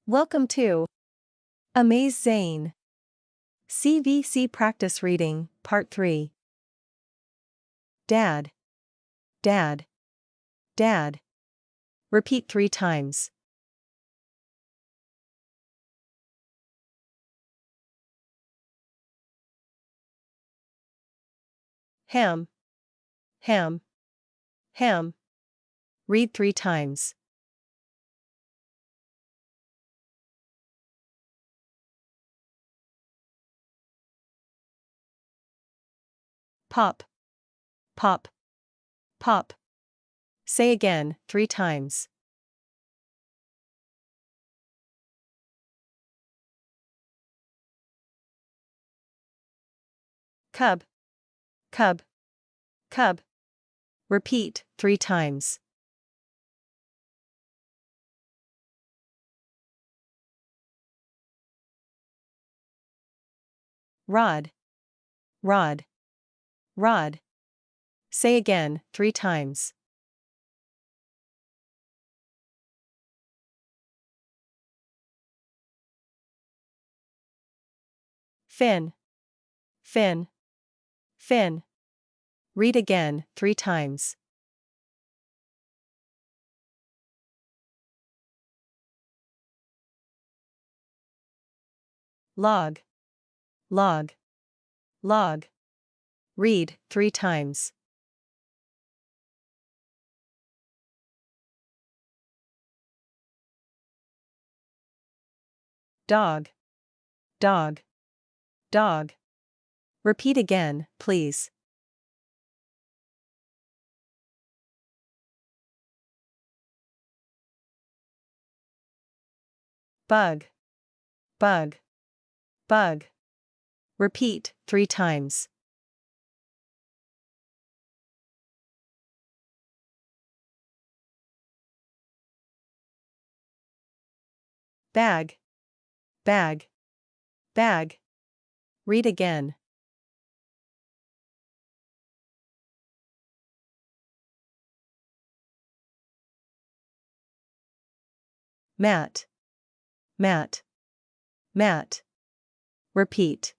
Welcome to Amaze Zane. CVC Practice Reading, Part 3. Dad. Dad. Dad. Repeat 3 times. Ham. Ham. Ham. Read 3 times. Pop. Pop. Pop. Say again 3 times. Cub. Cub. Cub. Repeat 3 times. Rod. Rod. Rod. Say again 3 times. Fin. Fin. Fin. Read again 3 times. Log. Log. Log. Read 3 times. Dog. Dog. Dog. Repeat again, please. Bug. Bug. Bug. Repeat 3 times. Bag. Bag. Bag. Read again. Mat. Mat. Mat. Repeat.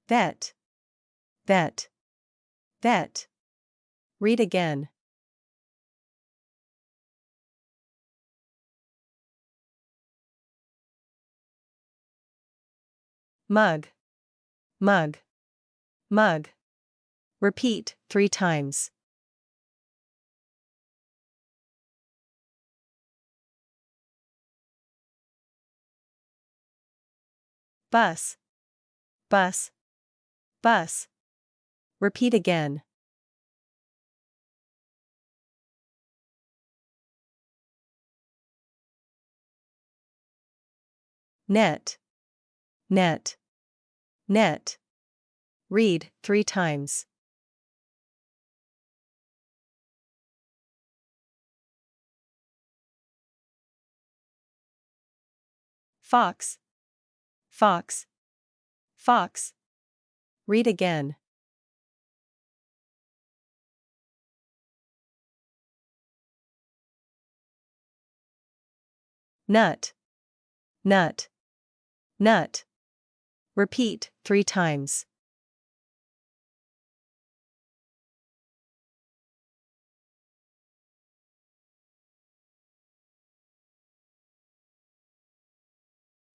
Vet. Vet. Vet. Read again. Mug. Mug. Mug. Repeat 3 times. Bus. Bus. Bus. Repeat again. Net. Net. Net. Read 3 times. Fox. Fox. Fox. Read again. Nut. Nut. Nut. Repeat 3 times.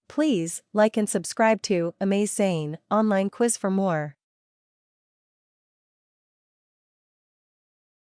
Please like and subscribe to Amaze Zane online quiz for more.